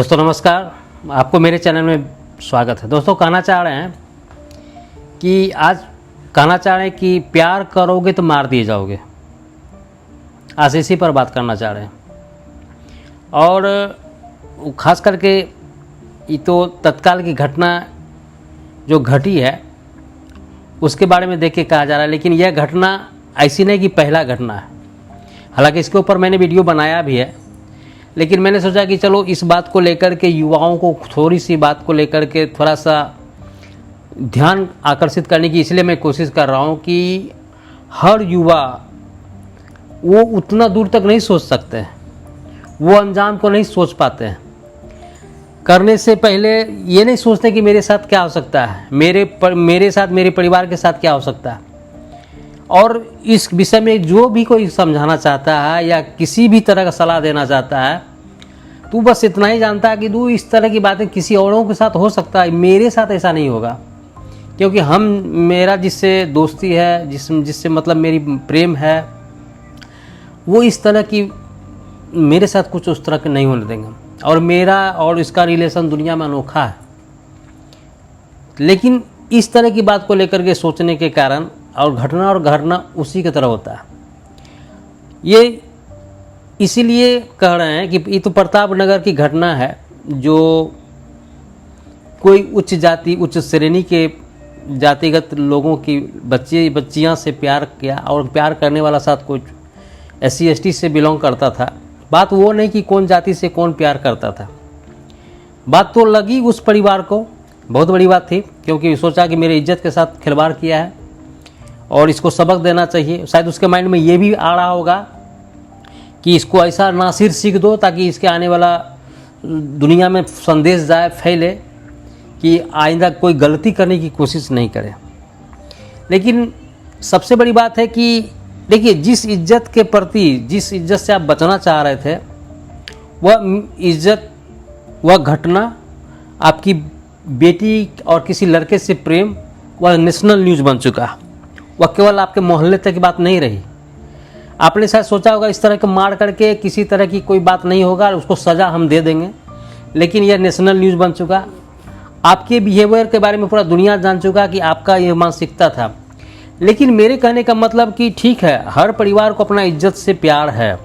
दोस्तों नमस्कार, आपको मेरे चैनल में स्वागत है। दोस्तों कहना चाह रहे हैं कि प्यार करोगे तो मार दिए जाओगे। आज इसी पर बात करना चाह रहे हैं और ख़ास करके ये तो तत्काल की घटना जो घटी है उसके बारे में देख के कहा जा रहा है, लेकिन यह घटना ऐसी नहीं कि पहला घटना है। हालांकि इसके ऊपर मैंने वीडियो बनाया भी है, लेकिन मैंने सोचा कि चलो इस बात को लेकर के युवाओं को थोड़ी सी बात को लेकर के थोड़ा सा ध्यान आकर्षित करने की इसलिए मैं कोशिश कर रहा हूँ कि हर युवा वो उतना दूर तक नहीं सोच सकते हैं, वो अंजाम को नहीं सोच पाते हैं। करने से पहले ये नहीं सोचते कि मेरे साथ क्या हो सकता है, मेरे साथ मेरे परिवार के साथ क्या हो सकता है। और इस विषय में जो भी कोई समझाना चाहता है या किसी भी तरह का सलाह देना चाहता है तो बस इतना ही जानता है कि तू इस तरह की बातें किसी औरों के साथ हो सकता है, मेरे साथ ऐसा नहीं होगा। क्योंकि मेरा जिससे दोस्ती है, जिससे मतलब मेरी प्रेम है, वो इस तरह की मेरे साथ कुछ उस तरह के नहीं होने देंगे। और मेरा और इसका रिलेशन दुनिया में अनोखा है, लेकिन इस तरह की बात को लेकर के सोचने के कारण और घटना उसी की तरह होता है। ये इसीलिए कह रहे हैं कि ये तो प्रताप नगर की घटना है, जो कोई उच्च जाति उच्च श्रेणी के जातिगत लोगों की बच्चियां से प्यार किया और प्यार करने वाला साथ कोई SC ST से बिलोंग करता था। बात वो नहीं कि कौन जाति से कौन प्यार करता था, बात तो लगी उस परिवार को बहुत बड़ी बात थी, क्योंकि सोचा कि मेरे इज्जत के साथ खिलवाड़ किया है और इसको सबक देना चाहिए। शायद उसके माइंड में ये भी आ रहा होगा कि इसको ऐसा नासिर सीख दो ताकि इसके आने वाला दुनिया में संदेश जाए, फैले कि आइंदा कोई गलती करने की कोशिश नहीं करे। लेकिन सबसे बड़ी बात है कि देखिए, जिस इज्जत के प्रति, जिस इज्जत से आप बचना चाह रहे थे, वह इज्जत, वह घटना, आपकी बेटी और किसी लड़के से प्रेम, वह नेशनल न्यूज़ बन चुका। वह केवल आपके मोहल्ले तक की बात नहीं रही। आपने शायद सोचा होगा इस तरह के मार करके किसी तरह की कोई बात नहीं होगा, उसको सज़ा हम दे देंगे, लेकिन यह नेशनल न्यूज़ बन चुका। आपके बिहेवियर के बारे में पूरा दुनिया जान चुका कि आपका यह मानसिकता था। लेकिन मेरे कहने का मतलब कि ठीक है, हर परिवार को अपना इज्जत से प्यार है,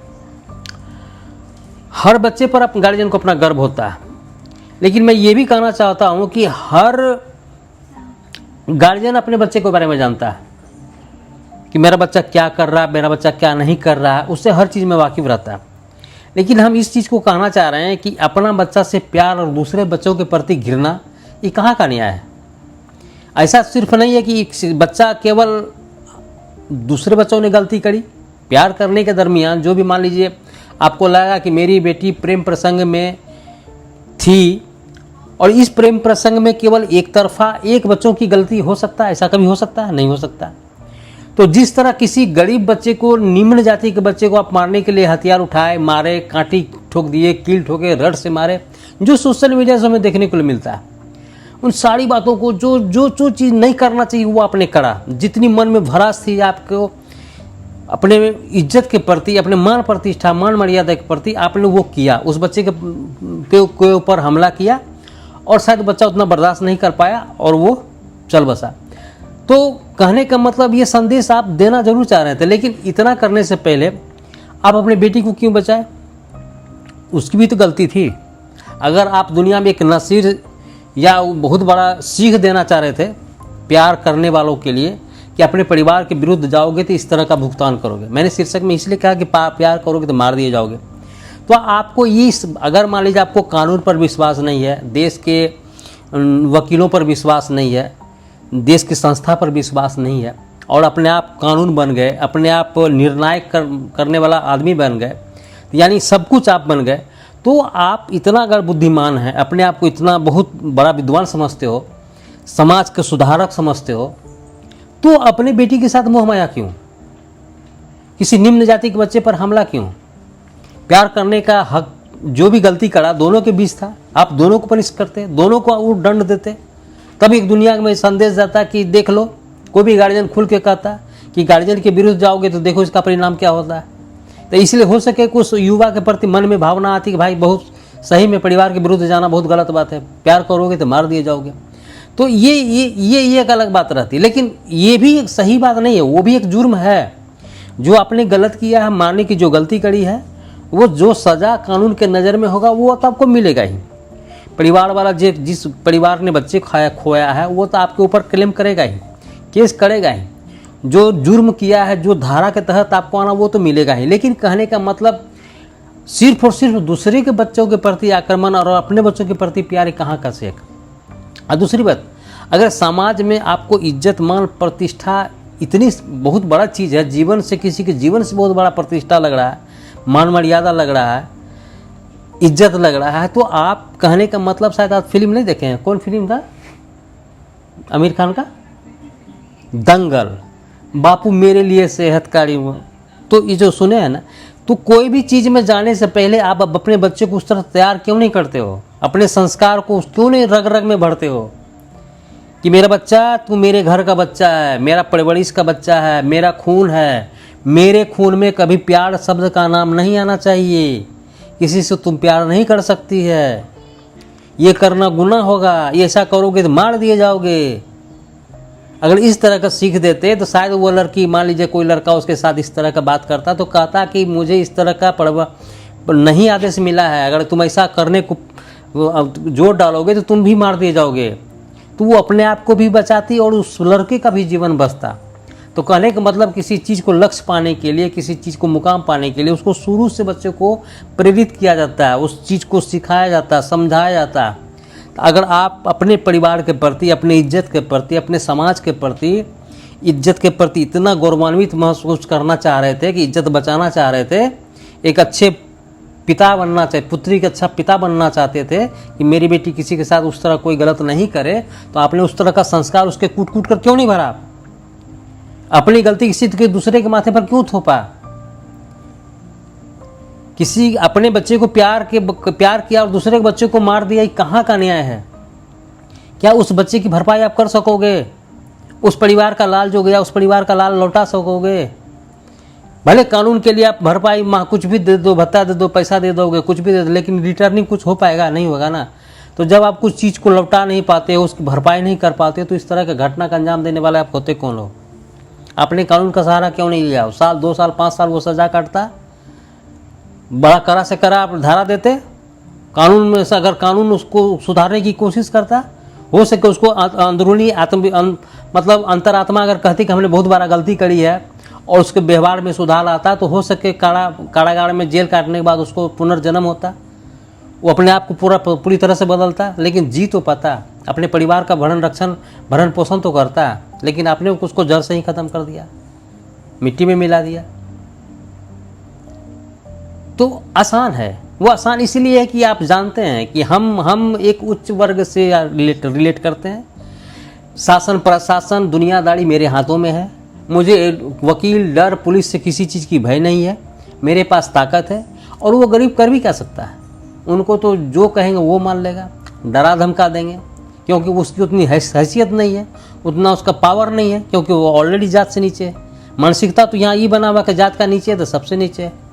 हर बच्चे पर अपने गार्जियन को अपना गर्व होता है। लेकिन मैं ये भी कहना चाहता हूँ कि हर गार्जियन अपने बच्चे के बारे में जानता है कि मेरा बच्चा क्या कर रहा है, मेरा बच्चा क्या नहीं कर रहा है, उससे हर चीज़ में वाकिफ़ रहता है। लेकिन हम इस चीज़ को कहना चाह रहे हैं कि अपना बच्चा से प्यार और दूसरे बच्चों के प्रति घृणा, ये कहाँ का न्याय है। ऐसा सिर्फ नहीं है कि बच्चा केवल दूसरे बच्चों ने गलती करी। प्यार करने के दरमियान जो भी, मान लीजिए आपको लगा कि मेरी बेटी प्रेम प्रसंग में थी और इस प्रेम प्रसंग में केवल एक तरफा एक बच्चों की गलती हो सकता है, ऐसा कभी हो सकता है? नहीं हो सकता। तो जिस तरह किसी गरीब बच्चे को, निम्न जाति के बच्चे को आप मारने के लिए हथियार उठाए, मारे, कांटी ठोक दिए, कील ठोके, रड से मारे, जो सोशल मीडिया से हमें देखने को मिलता है, उन सारी बातों को जो चीज़ नहीं करना चाहिए वो आपने करा। जितनी मन में भड़ास थी आपको अपने इज्जत के प्रति, अपने मान प्रतिष्ठा, मान मर्यादा के प्रति, आपने वो किया। उस बच्चे के ऊपर हमला किया और शायद बच्चा उतना बर्दाश्त नहीं कर पाया और वो चल बसा। तो कहने का मतलब ये संदेश आप देना जरूर चाह रहे थे, लेकिन इतना करने से पहले आप अपनी बेटी को क्यों बचाए? उसकी भी तो गलती थी। अगर आप दुनिया में एक नसीर या बहुत बड़ा सीख देना चाह रहे थे प्यार करने वालों के लिए कि अपने परिवार के विरुद्ध जाओगे तो इस तरह का भुगतान करोगे। मैंने शीर्षक में इसलिए कहा कि प्यार करोगे तो मार दिए जाओगे। तो आपको अगर मान लीजिए आपको कानून पर विश्वास नहीं है, देश के वकीलों पर विश्वास नहीं है, देश की संस्था पर विश्वास नहीं है और अपने आप कानून बन गए, अपने आप निर्णायक करने वाला आदमी बन गए, यानी सब कुछ आप बन गए, तो आप इतना अगर बुद्धिमान हैं, अपने आप को इतना बहुत बड़ा विद्वान समझते हो, समाज के सुधारक समझते हो, तो अपने बेटी के साथ मोह माया क्यों? किसी निम्न जाति के बच्चे पर हमला क्यों? प्यार करने का हक, जो भी गलती करा दोनों के बीच था, आप दोनों को पनिश करते, दोनों को वो दंड देते, तब एक दुनिया में संदेश जाता कि देख लो। कोई भी गार्जियन खुल के कहता कि गार्जियन के विरुद्ध जाओगे तो देखो इसका परिणाम क्या होता है। तो इसलिए हो सके कुछ युवा के प्रति मन में भावना आती कि भाई बहुत सही में परिवार के विरुद्ध जाना बहुत गलत बात है। प्यार करोगे तो मार दिए जाओगे। तो ये एक अलग बात रहती है। लेकिन ये भी एक सही बात नहीं है, वो भी एक जुर्म है। जो आपने गलत किया है, मारने की जो गलती करी है, वो जो सज़ा कानून के नज़र में होगा वो तो आपको मिलेगा ही। परिवार वाला जिस परिवार ने बच्चे खोया है वो तो आपके ऊपर क्लेम करेगा ही, केस करेगा ही। जो जुर्म किया है, जो धारा के तहत आपको आना, वो तो मिलेगा ही। लेकिन कहने का मतलब सिर्फ और सिर्फ दूसरे के बच्चों के प्रति आक्रमण और अपने बच्चों के प्रति प्यार कहाँ का सेक। और दूसरी बात, अगर समाज में आपको इज्जत, मान, प्रतिष्ठा इतनी बहुत बड़ा चीज़ है, जीवन से, किसी के जीवन से बहुत बड़ा प्रतिष्ठा लग रहा है, मान मर्यादा लग रहा है, इज्जत लग रहा है, तो आप कहने का मतलब, शायद आप फिल्म नहीं देखे हैं, कौन फिल्म था आमिर खान का, दंगल, बापू मेरे लिए सेहतकारी हुआ। तो ये जो सुने हैं ना, तो कोई भी चीज़ में जाने से पहले आप अपने बच्चे को उस तरह तैयार क्यों नहीं करते हो? अपने संस्कार को क्यों नहीं रग रग में भरते हो कि मेरा बच्चा, तू मेरे घर का बच्चा है, मेरा परवरिश का बच्चा है, मेरा खून है, मेरे खून में कभी प्यार शब्द का नाम नहीं आना चाहिए, किसी से तुम प्यार नहीं कर सकती है, ये करना गुनाह होगा, ये ऐसा करोगे तो मार दिए जाओगे। अगर इस तरह का सीख देते तो शायद वो लड़की, मान लीजिए कोई लड़का उसके साथ इस तरह का बात करता तो कहता कि मुझे इस तरह का नहीं आदेश मिला है, अगर तुम ऐसा करने को जोर डालोगे तो तुम भी मार दिए जाओगे। तो वो अपने आप को भी बचाती और उस लड़के का भी जीवन बचता। तो कहने का मतलब, किसी चीज़ को लक्ष्य पाने के लिए, किसी चीज़ को मुकाम पाने के लिए उसको शुरू से बच्चे को प्रेरित किया जाता है, उस चीज़ को सिखाया जाता है, समझाया जाता है। अगर आप अपने परिवार के प्रति, अपने इज्जत के प्रति, अपने समाज के प्रति, इज्जत के प्रति इतना गौरवान्वित महसूस करना चाह रहे थे कि इज्जत बचाना चाह रहे थे, एक अच्छे पिता बनना चाहे, पुत्री का अच्छा पिता बनना चाहते थे कि मेरी बेटी किसी के साथ उस तरह कोई गलत नहीं करे, तो आपने उस तरह का संस्कार उसके कूट कूट कर क्यों नहीं भरा? अपनी गलती किसी के दूसरे के माथे पर क्यों थोपा? किसी अपने बच्चे को प्यार किया और दूसरे के बच्चे को मार दिया, ये कहाँ का न्याय है? क्या उस बच्चे की भरपाई आप कर सकोगे? उस परिवार का लाल जो गया, उस परिवार का लाल लौटा सकोगे? भले कानून के लिए आप भरपाई कुछ भी दे दो, भत्ता दे दो, पैसा दे दोगे, कुछ भी दे दो, लेकिन रिटर्निंग कुछ हो पाएगा? नहीं होगा ना। तो जब आप कुछ चीज़ को लौटा नहीं पाते हो, उसकी भरपाई नहीं कर पाते, तो इस तरह के घटना का अंजाम देने वाले आप होते कौन हो? आपने कानून का सहारा क्यों नहीं लिया? साल, 2 साल, 5 साल वो सजा काटता, बड़ा कड़ा से कड़ा आप धारा देते कानून में से। अगर कानून उसको सुधारने की कोशिश करता, हो सके उसको अंदरूनी मतलब अंतरात्मा अगर कहती कि हमने बहुत बड़ा गलती करी है और उसके व्यवहार में सुधार आता, तो हो सके कारागार में जेल काटने के बाद उसको पुनर्जन्म होता, वो अपने आप को पूरी तरह से बदलता। लेकिन जी तो पाता, अपने परिवार का भरण पोषण तो करता, लेकिन आपने उसको जड़ से ही ख़त्म कर दिया, मिट्टी में मिला दिया। तो आसान है, वो आसान इसलिए है कि आप जानते हैं कि हम एक उच्च वर्ग से रिलेट करते हैं। शासन प्रशासन दुनियादारी मेरे हाथों में है, मुझे वकील, डर, पुलिस से किसी चीज़ की भय नहीं है, मेरे पास ताकत है। और वो गरीब कर भी क्या सकता है? उनको तो जो कहेंगे वो मान लेगा, डरा धमका देंगे, क्योंकि उसकी उतनी हैसियत नहीं है, उतना उसका पावर नहीं है, क्योंकि वो ऑलरेडी जात से नीचे है। मानसिकता तो यहाँ ये बना हुआ कि जात का नीचे है तो सबसे नीचे है।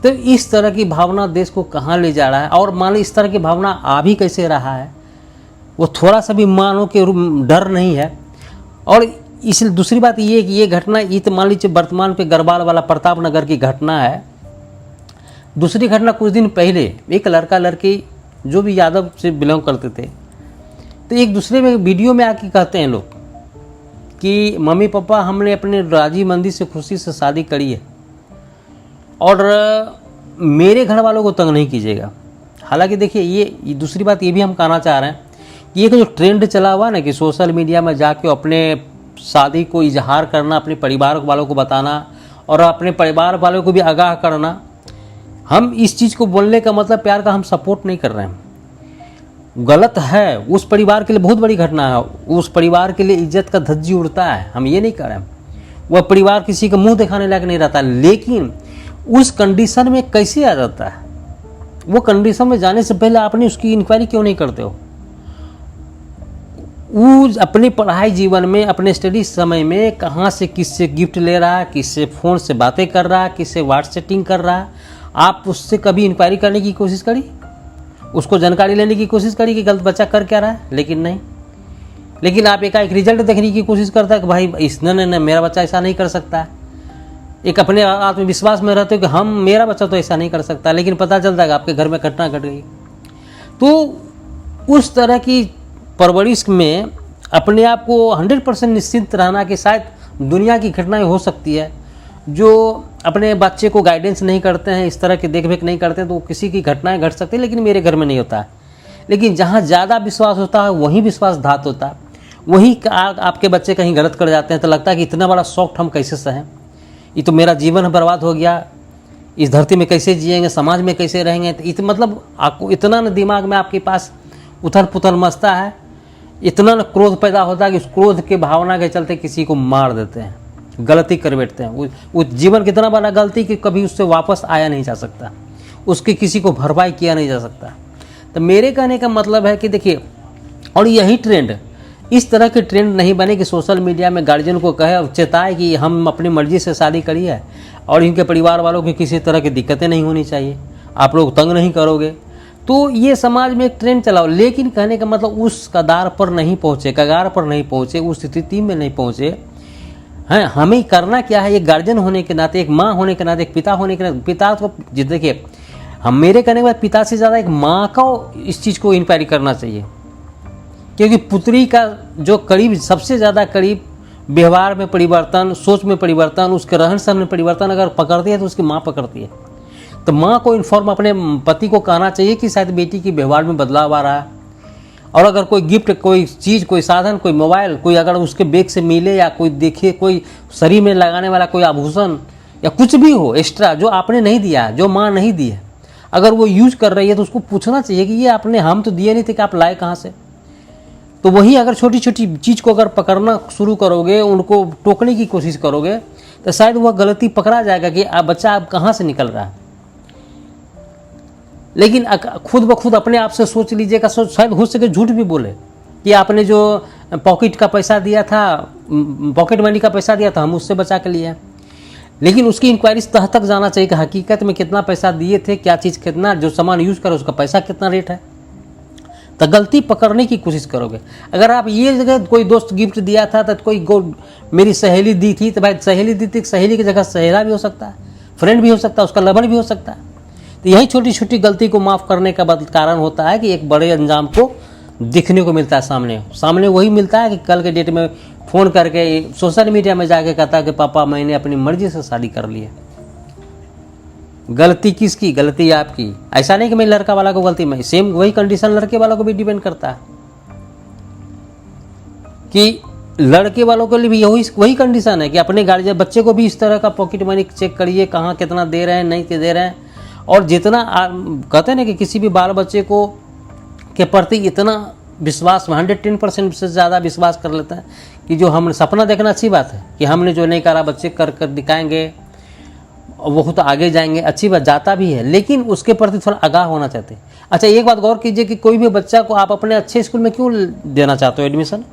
तो इस तरह की भावना देश को कहाँ ले जा रहा है? और मान लो इस तरह की भावना आ भी कैसे रहा है, वो थोड़ा सा भी मानो कि डर नहीं है। और इसलिए दूसरी बात ये है कि ये घटना, ये तो मान लीजिए वर्तमान पे गढ़वाल वाला प्रताप नगर की घटना है। दूसरी घटना कुछ दिन पहले, एक लड़का लड़की जो भी यादव से बिलोंग करते थे, तो एक दूसरे में वीडियो में आके कहते हैं लोग कि मम्मी पापा हमने अपने राजी मंदी से खुशी से शादी करी है और मेरे घर वालों को तंग नहीं कीजिएगा। हालांकि देखिए, ये दूसरी बात ये भी हम कहना चाह रहे हैं कि ये जो ट्रेंड चला हुआ ना कि सोशल मीडिया में जाके अपने शादी को इजहार करना, अपने परिवार वालों को बताना और अपने परिवार वालों को भी आगाह करना, हम इस चीज़ को बोलने का मतलब प्यार का हम सपोर्ट नहीं कर रहे हैं। गलत है, उस परिवार के लिए बहुत बड़ी घटना है, उस परिवार के लिए इज्जत का धज्जी उड़ता है, हम ये नहीं कर रहे हैं। वह परिवार किसी का मुंह दिखाने लायक नहीं रहता, लेकिन उस कंडीशन में कैसे आ जाता है? वो कंडीशन में जाने से पहले आपने उसकी इंक्वायरी क्यों नहीं करते हो? वो अपने पढ़ाई जीवन में, अपने स्टडी समय में कहाँ से किससे गिफ्ट ले रहा है, किससे फ़ोन से बातें कर रहा है, किससे व्हाट्सएपिंग कर रहा है, आप उससे कभी इंक्वायरी करने की कोशिश करी, उसको जानकारी लेने की कोशिश करी कि गलत बच्चा कर क्या रहा है? लेकिन नहीं। लेकिन आप एक रिजल्ट देखने की कोशिश करता है कि भाई इसने नहीं, मेरा बच्चा ऐसा नहीं कर सकता है। एक अपने आत्मविश्वास में रहते हो कि हम, मेरा बच्चा तो ऐसा नहीं कर सकता, लेकिन पता चलता है कि आपके घर में घटना घट गई। तो उस तरह की परवरिश में अपने आप को 100% निश्चिंत रहना कि शायद दुनिया की घटनाएं हो सकती है, जो अपने बच्चे को गाइडेंस नहीं करते हैं, इस तरह की देखरेख नहीं करते, तो किसी की घटनाएं घट सकती है, लेकिन मेरे घर में नहीं होता है। लेकिन जहाँ ज़्यादा विश्वास होता है वहीं विश्वासघात होता है, वहीं आपके बच्चे कहीं गलत कर जाते हैं तो लगता है कि इतना बड़ा शौक हम कैसे सहें, ये तो मेरा जीवन बर्बाद हो गया, इस धरती में कैसे जिएंगे, समाज में कैसे रहेंगे। तो मतलब आपको इतना न दिमाग में आपके पास उथल पुथल मचता है, इतना न क्रोध पैदा होता है कि उस क्रोध के भावना के चलते किसी को मार देते हैं, गलती कर बैठते हैं। वो जीवन कितना बड़ा गलती कि कभी उससे वापस आया नहीं जा सकता, उसकी किसी को भरपाई किया नहीं जा सकता। तो मेरे कहने का मतलब है कि देखिए, और यही ट्रेंड, इस तरह के ट्रेंड नहीं बने कि सोशल मीडिया में गार्जियन को कहे और चेताए कि हम अपनी मर्जी से शादी करी है और इनके परिवार वालों की किसी तरह की दिक्कतें नहीं होनी चाहिए, आप लोग तंग नहीं करोगे। तो ये समाज में एक ट्रेंड चलाओ, लेकिन कहने का मतलब उस कगार पर नहीं पहुँचे, कगार पर नहीं पहुँचे, उस स्थिति में नहीं पहुँचे हैं। हमें करना क्या है, एक गार्जियन होने के नाते, एक माँ होने के नाते, एक पिता होने के नाते, पिता को देखिए, हम मेरे कहने के बाद पिता से ज़्यादा एक माँ को इस चीज़ को इंक्वायरी करना चाहिए, क्योंकि पुत्री का जो करीब, सबसे ज़्यादा करीब व्यवहार में परिवर्तन, सोच में परिवर्तन, उसके रहन सहन में परिवर्तन अगर पकड़ती है तो उसकी माँ पकड़ती है। तो माँ को इन्फॉर्म अपने पति को कहना चाहिए कि शायद बेटी की व्यवहार में बदलाव आ रहा है, और अगर कोई गिफ्ट, कोई चीज़, कोई साधन, कोई मोबाइल, कोई अगर उसके बैग से मिले, या कोई देखे, कोई शरीर में लगाने वाला कोई आभूषण या कुछ भी हो एक्स्ट्रा जो आपने नहीं दिया, जो माँ नहीं दी है, अगर वो यूज कर रही है तो उसको पूछना चाहिए कि ये आपने, हम तो दिए नहीं थे, कि आप लाए कहाँ से। तो वही अगर छोटी छोटी चीज़ को अगर पकड़ना शुरू करोगे, उनको टोकने की कोशिश करोगे, तो शायद वह गलती पकड़ा जाएगा कि आप बच्चा आप कहाँ से निकल रहा है। लेकिन खुद ब खुद अपने आप से सोच लीजिएगा, शायद हो सके झूठ भी बोले कि आपने जो पॉकेट का पैसा दिया था, पॉकेट मनी का पैसा दिया था, हम उससे बचा के लिए। लेकिन उसकी इंक्वायरी तह तक जाना चाहिए कि हकीकत में कितना पैसा दिए थे, क्या चीज़ कितना, जो सामान यूज़ करो उसका पैसा कितना रेट है। तो गलती पकड़ने की कोशिश करोगे। अगर आप ये जगह कोई दोस्त गिफ्ट दिया था तो कोई मेरी सहेली दी थी, तो भाई सहेली दी थी, सहेली की जगह सहेला भी हो सकता है, फ्रेंड भी हो सकता है, उसका लवर भी हो सकता है। तो यही छोटी छोटी गलती को माफ़ करने का कारण होता है कि एक बड़े अंजाम को दिखने को मिलता है सामने वही मिलता है कि कल के डेट में फ़ोन करके सोशल मीडिया में जाके कहता है कि पापा मैंने अपनी मर्जी से शादी कर ली है। गलती किसकी? गलती आपकी। ऐसा नहीं कि मैं लड़का वाला को गलती, में सेम वही कंडीशन लड़के वालों को भी डिपेंड करता है कि लड़के वालों के लिए भी वही कंडीशन है कि अपने गार्जियन बच्चे को भी इस तरह का पॉकेट मनी चेक करिए, कहाँ कितना दे रहे हैं, नहीं दे रहे हैं। और जितना कहते हैं ना कि किसी भी बाल बच्चे को के प्रति इतना विश्वास 110% से ज़्यादा विश्वास कर लेता है कि जो हम सपना देखना अच्छी बात है कि हमने जो नहीं करा बच्चे कर दिखाएंगे, बहुत आगे जाएंगे, अच्छी बात, जाता भी है, लेकिन उसके प्रति थोड़ा आगाह होना चाहते हैं। अच्छा, एक बात गौर कीजिए कि कोई भी बच्चा को आप अपने अच्छे स्कूल में क्यों देना चाहते हो एडमिशन?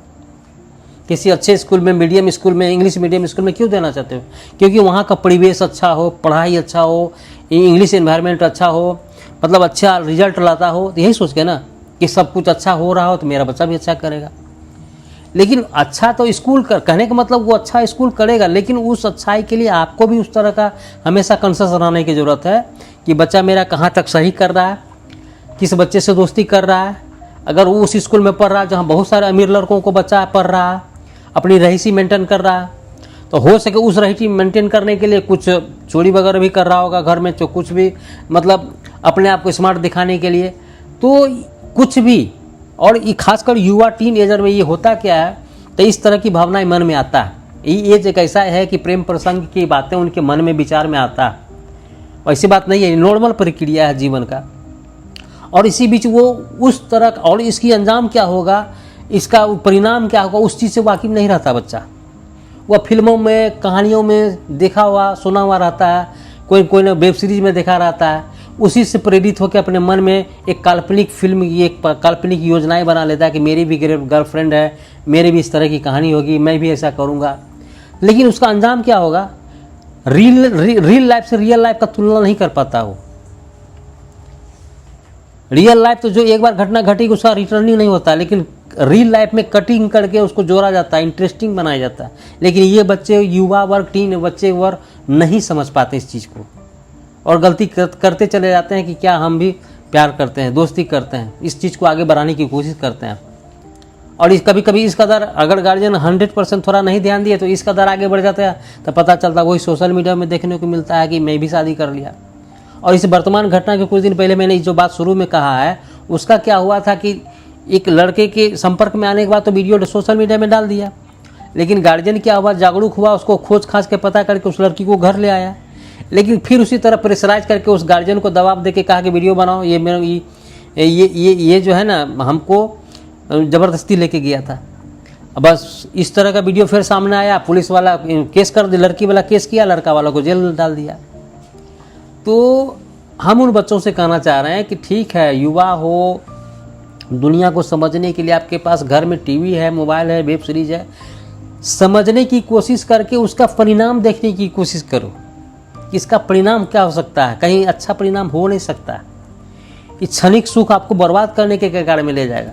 किसी अच्छे स्कूल में, मीडियम स्कूल में, इंग्लिश मीडियम स्कूल में क्यों देना चाहते हो? क्योंकि वहाँ का परिवेश अच्छा हो, पढ़ाई अच्छा हो, इंग्लिश एनवायरनमेंट अच्छा हो, मतलब अच्छा रिजल्ट लाता हो। तो यही सोच के ना कि सब कुछ अच्छा हो रहा हो तो मेरा बच्चा भी अच्छा करेगा। लेकिन अच्छा तो स्कूल कहने का मतलब वो अच्छा स्कूल करेगा, लेकिन उस अच्छाई के लिए आपको भी उस तरह का हमेशा कॉन्शियस रहने की ज़रूरत है कि बच्चा मेरा कहाँ तक सही कर रहा है, किस बच्चे से दोस्ती कर रहा है। अगर वो उस स्कूल में पढ़ रहा है जहाँ बहुत सारे अमीर लड़कों को बच्चा पढ़ रहा है, अपनी रहीसी मेंटेन कर रहा है, तो हो सके उस रहीसी मेंटेन करने के लिए कुछ चोरी वगैरह भी कर रहा होगा घर में, तो कुछ भी मतलब अपने आप को स्मार्ट दिखाने के लिए, तो कुछ भी। और ये खासकर युवा टीन एजर में ये होता क्या है, तो इस तरह की भावनाएं मन में आता है। ये एज एक ऐसा है कि प्रेम प्रसंग की बातें उनके मन में विचार में आता है, ऐसी बात नहीं है, नॉर्मल प्रक्रिया है जीवन का। और इसी बीच वो उस तरह, और इसकी अंजाम क्या होगा, इसका परिणाम क्या होगा, उस चीज़ से वाकिफ नहीं रहता बच्चा। वह फिल्मों में, कहानियों में देखा हुआ सुना हुआ रहता है, कोई ना वेब सीरीज में देखा रहता है, उसी से प्रेरित होकर अपने मन में एक काल्पनिक फिल्म, एक काल्पनिक योजनाएं बना लेता है कि मेरी भी गर्लफ्रेंड है, मेरी भी इस तरह की कहानी होगी, मैं भी ऐसा करूँगा। लेकिन उसका अंजाम क्या होगा, रियल लाइफ से रियल लाइफ का तुलना नहीं कर पाता हो, रियल लाइफ तो जो एक बार घटना घटी उसका रिटर्निंग नहीं होता, लेकिन रियल लाइफ में कटिंग करके उसको जोड़ा जाता है, इंटरेस्टिंग बनाया जाता है। लेकिन ये बच्चे, युवा वर्ग, टीन बच्चे वर्ग नहीं समझ पाते इस चीज़ को और गलती करते चले जाते हैं कि क्या हम भी प्यार करते हैं, दोस्ती करते हैं, इस चीज़ को आगे बढ़ाने की कोशिश करते हैं। और इस कभी कभी इस कदर अगर गार्जियन 100% थोड़ा नहीं ध्यान दिए तो इस कदर आगे बढ़ जाता है, तो पता चलता वही सोशल मीडिया में देखने को मिलता है कि मैं भी शादी कर लिया। और इस वर्तमान घटना के कुछ दिन पहले मैंने जो बात शुरू में कहा है उसका क्या हुआ था कि एक लड़के के संपर्क में आने के बाद तो वीडियो सोशल मीडिया में डाल दिया, लेकिन गार्जियन क्या हुआ, जागरूक हुआ, उसको खोज खाज के पता करके उस लड़की को घर ले आया। लेकिन फिर उसी तरह प्रेशराइज करके उस गार्जियन को दबाव दे के कहा कि वीडियो बनाओ, ये मेरा ये जो है ना हमको ज़बरदस्ती लेके गया था। बस इस तरह का वीडियो फिर सामने आया, पुलिस वाला केस कर दिया, लड़की वाला केस किया, लड़का वाला को जेल डाल दिया। तो हम उन बच्चों से कहना चाह रहे हैं कि ठीक है, युवा हो, दुनिया को समझने के लिए आपके पास घर में टीवी है, मोबाइल है, वेब सीरीज है, समझने की कोशिश करके उसका परिणाम देखने की कोशिश करो कि इसका परिणाम क्या हो सकता है। कहीं अच्छा परिणाम हो नहीं सकता, कि क्षणिक सुख आपको बर्बाद करने के कगार में ले जाएगा।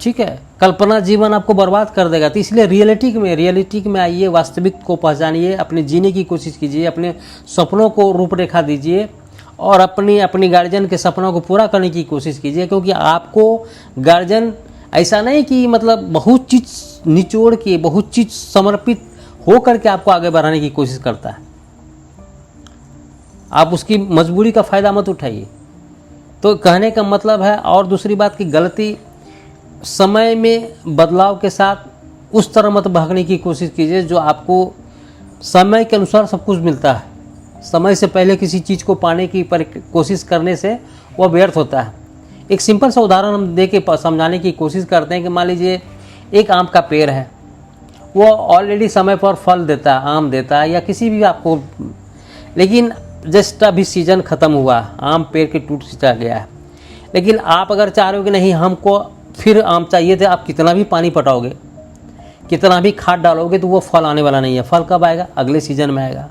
ठीक है, कल्पना जीवन आपको बर्बाद कर देगा। तो इसलिए रियलिटी में आइए, वास्तविक को पहचानिए, अपने जीने की कोशिश कीजिए, अपने सपनों को रूपरेखा दीजिए और अपनी गार्जियन के सपनों को पूरा करने की कोशिश कीजिए। क्योंकि आपको गार्जियन ऐसा नहीं कि मतलब बहुत चीज़ निचोड़ के, बहुत चीज़ समर्पित हो करके आपको आगे बढ़ाने की कोशिश करता है। आप उसकी मजबूरी का फ़ायदा मत उठाइए। तो कहने का मतलब है, और दूसरी बात की गलती, समय में बदलाव के साथ उस तरह मत भागने की कोशिश कीजिए जो आपको समय के अनुसार सब कुछ मिलता है। समय से पहले किसी चीज़ को पाने की कोशिश करने से वह व्यर्थ होता है। एक सिंपल सा उदाहरण हम दे के समझाने की कोशिश करते हैं कि मान लीजिए एक आम का पेड़ है, वो ऑलरेडी समय पर फल देता है, आम देता है या किसी भी आपको, लेकिन जस्ट अभी सीजन ख़त्म हुआ, आम पेड़ के टूट सिंचा गया है। लेकिन आप अगर चाह रहे हो कि नहीं हमको फिर आम चाहिए थे, आप कितना भी पानी पटाओगे, कितना भी खाद डालोगे, तो वो फल आने वाला नहीं है। फल कब आएगा? अगले सीजन में आएगा।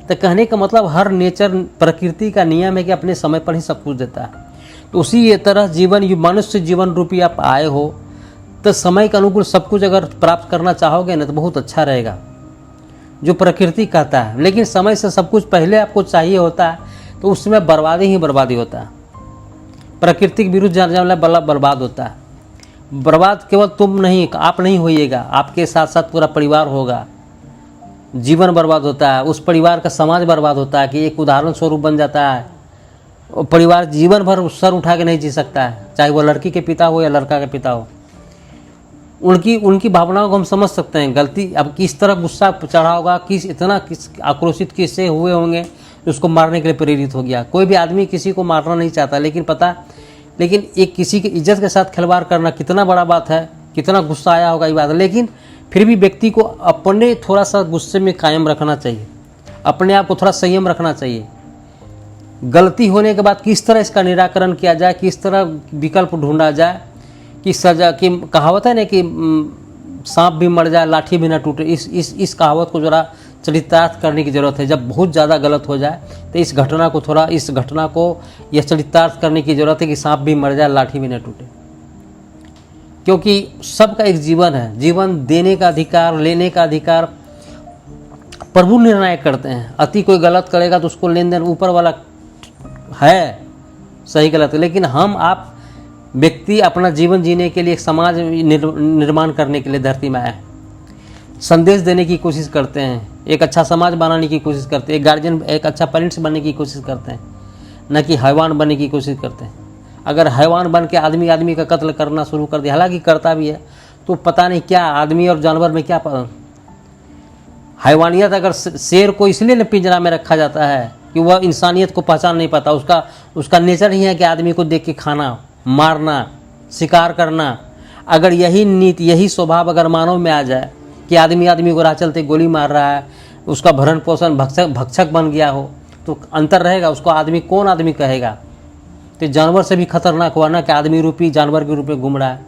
तो कहने का मतलब हर नेचर, प्रकृति का नियम है कि अपने समय पर ही सब कुछ देता है। तो उसी तरह जीवन, मनुष्य जीवन रूपी आप आए हो, तो समय के अनुकूल सब कुछ अगर प्राप्त करना चाहोगे ना तो बहुत अच्छा रहेगा, जो प्रकृति कहता है। लेकिन समय से सब कुछ पहले आपको चाहिए होता है तो उसमें बर्बादी ही बर्बादी होता है। प्रकृति के विरुद्ध जाने वाला बर्बाद होता है। बर्बाद केवल तुम नहीं, आप नहीं होइएगा, आपके साथ साथ पूरा परिवार होगा। जीवन बर्बाद होता है, उस परिवार का समाज बर्बाद होता है कि एक उदाहरण स्वरूप बन जाता है। परिवार जीवन भर सर उठा के नहीं जी सकता है, चाहे वो लड़की के पिता हो या लड़का के पिता हो। उनकी भावनाओं को हम समझ सकते हैं। गलती अब किस तरह गुस्सा चढ़ा होगा, किस आक्रोशित किससे हुए होंगे, उसको मारने के लिए प्रेरित हो गया। कोई भी आदमी किसी को मारना नहीं चाहता, लेकिन एक किसी की इज्जत के साथ खिलवाड़ करना कितना बड़ा बात है, कितना गुस्सा आया होगा ये बात है। लेकिन फिर भी व्यक्ति को अपने थोड़ा सा गुस्से में कायम रखना चाहिए, अपने आप को थोड़ा संयम रखना चाहिए। गलती होने के बाद किस तरह इसका निराकरण किया जाए, किस तरह विकल्प ढूंढा जाए, कि सजा की कहावत है ना कि सांप भी मर जाए लाठी भी ना टूटे। इस कहावत को जरा चरितार्थ करने की ज़रूरत है। जब बहुत ज़्यादा गलत हो जाए तो इस घटना को यह चरितार्थ करने की ज़रूरत है कि सांप भी मर जाए लाठी भी ना टूटे। क्योंकि सबका एक जीवन है, जीवन देने का अधिकार, लेने का अधिकार प्रभु निर्णायक करते हैं। अति कोई गलत करेगा तो उसको लेन देन ऊपर वाला है, सही गलत। लेकिन हम आप व्यक्ति अपना जीवन जीने के लिए, एक समाज निर्माण करने के लिए धरती में आए, संदेश देने की कोशिश करते हैं, एक अच्छा समाज बनाने की कोशिश करते हैं, एक गार्जियन, एक अच्छा पेरेंट्स बनने की कोशिश करते हैं, न कि हैवान बनने की कोशिश करते हैं। अगर हैवान बन के आदमी का कत्ल करना शुरू कर दिया, हालांकि करता भी है, तो पता नहीं क्या आदमी और जानवर में क्या हैवानियत। अगर शेर को इसलिए न पिंजरा में रखा जाता है कि वह इंसानियत को पहचान नहीं पाता, उसका नेचर ही है कि आदमी को देख के खाना, मारना, शिकार करना। अगर यही नीति, यही स्वभाव अगर मानव में आ जाए कि आदमी को राह चलते गोली मार रहा है, उसका भरण पोषण भक्षक बन गया हो, तो अंतर रहेगा। उसको कौन आदमी कहेगा? तो जानवर से भी खतरनाक हुआ ना कि आदमी रूपी जानवर के रूप में घूम रहा है।